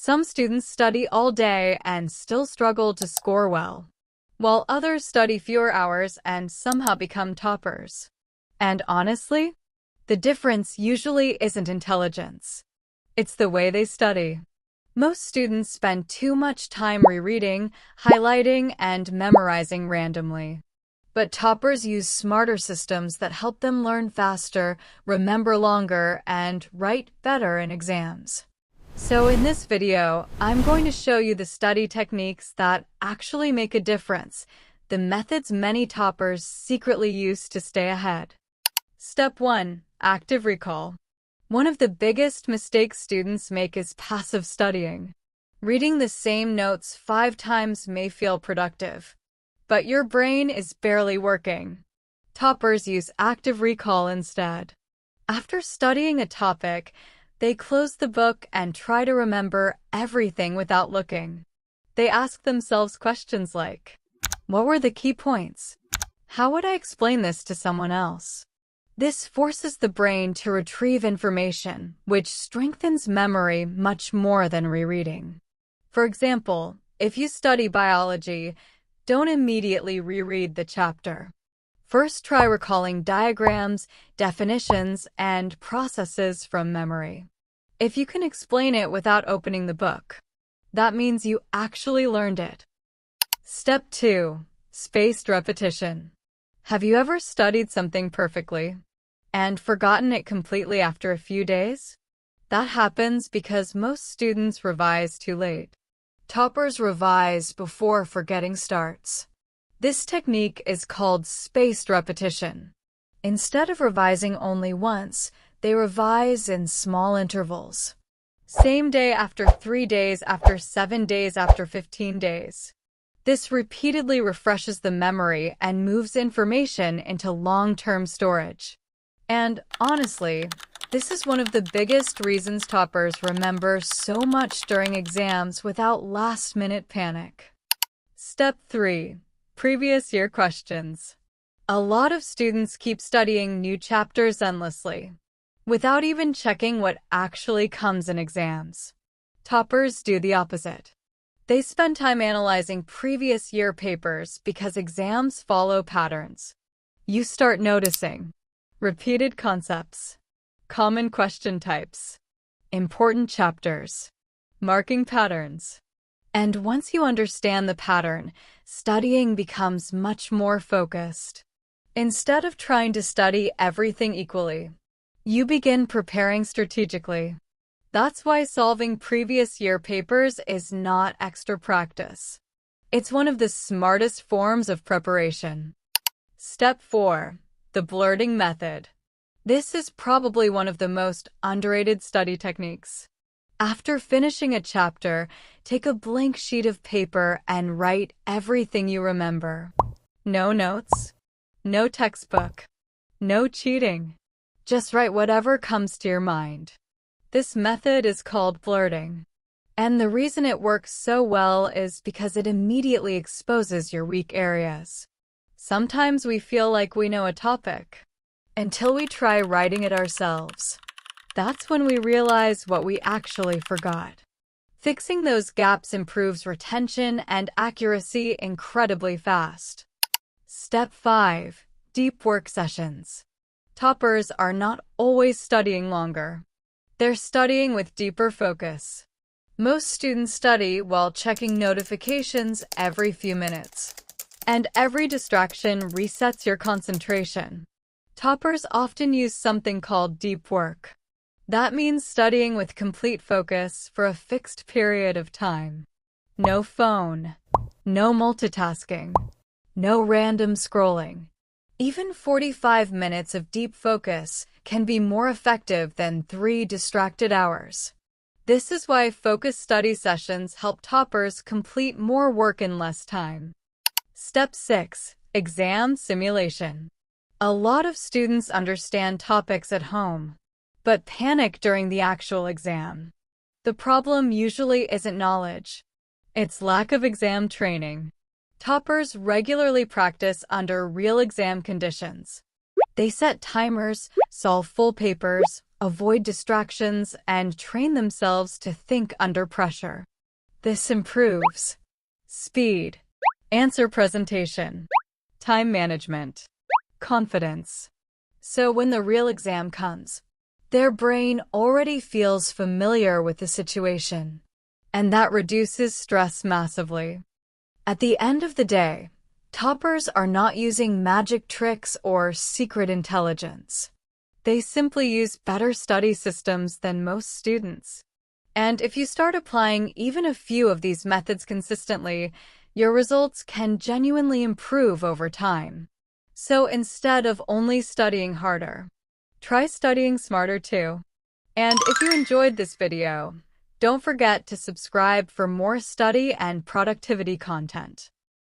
Some students study all day and still struggle to score well, while others study fewer hours and somehow become toppers. And honestly, the difference usually isn't intelligence. It's the way they study. Most students spend too much time rereading, highlighting, and memorizing randomly. But toppers use smarter systems that help them learn faster, remember longer, and write better in exams. So in this video, I'm going to show you the study techniques that actually make a difference, the methods many toppers secretly use to stay ahead. Step 1. Active recall. One of the biggest mistakes students make is passive studying. Reading the same notes 5 times may feel productive, but your brain is barely working. Toppers use active recall instead. After studying a topic, they close the book and try to remember everything without looking. They ask themselves questions like, what were the key points? How would I explain this to someone else? This forces the brain to retrieve information, which strengthens memory much more than rereading. For example, if you study biology, don't immediately reread the chapter. First, try recalling diagrams, definitions, and processes from memory. If you can explain it without opening the book, that means you actually learned it. Step 2. Spaced repetition. Have you ever studied something perfectly and forgotten it completely after a few days? That happens because most students revise too late. Toppers revise before forgetting starts. This technique is called spaced repetition. Instead of revising only once, they revise in small intervals. Same day after 3 days, after 7 days, after 15 days. This repeatedly refreshes the memory and moves information into long-term storage. And honestly, this is one of the biggest reasons toppers remember so much during exams without last-minute panic. Step 3. Previous year questions. A lot of students keep studying new chapters endlessly, without even checking what actually comes in exams. Toppers do the opposite. They spend time analyzing previous year papers because exams follow patterns. You start noticing repeated concepts, common question types, important chapters, marking patterns. And once you understand the pattern, studying becomes much more focused. Instead of trying to study everything equally, you begin preparing strategically. That's why solving previous year papers is not extra practice. It's one of the smartest forms of preparation. Step 4. The blurting method. This is probably one of the most underrated study techniques. After finishing a chapter, take a blank sheet of paper and write everything you remember. No notes, no textbook, no cheating. Just write whatever comes to your mind. This method is called blurting. And the reason it works so well is because it immediately exposes your weak areas. Sometimes we feel like we know a topic until we try writing it ourselves. That's when we realize what we actually forgot. Fixing those gaps improves retention and accuracy incredibly fast. Step 5. Deep work sessions. Toppers are not always studying longer. They're studying with deeper focus. Most students study while checking notifications every few minutes. And every distraction resets your concentration. Toppers often use something called deep work. That means studying with complete focus for a fixed period of time. No phone, no multitasking, no random scrolling. Even 45 minutes of deep focus can be more effective than 3 distracted hours. This is why focused study sessions help toppers complete more work in less time. Step 6. Exam simulation. A lot of students understand topics at home, but panic during the actual exam. The problem usually isn't knowledge. It's lack of exam training. Toppers regularly practice under real exam conditions. They set timers, solve full papers, avoid distractions, and train themselves to think under pressure. This improves speed, answer presentation, time management, confidence. So when the real exam comes, their brain already feels familiar with the situation, and that reduces stress massively. At the end of the day, toppers are not using magic tricks or secret intelligence. They simply use better study systems than most students. And if you start applying even a few of these methods consistently, your results can genuinely improve over time. So instead of only studying harder, try studying smarter too. And if you enjoyed this video, don't forget to subscribe for more study and productivity content.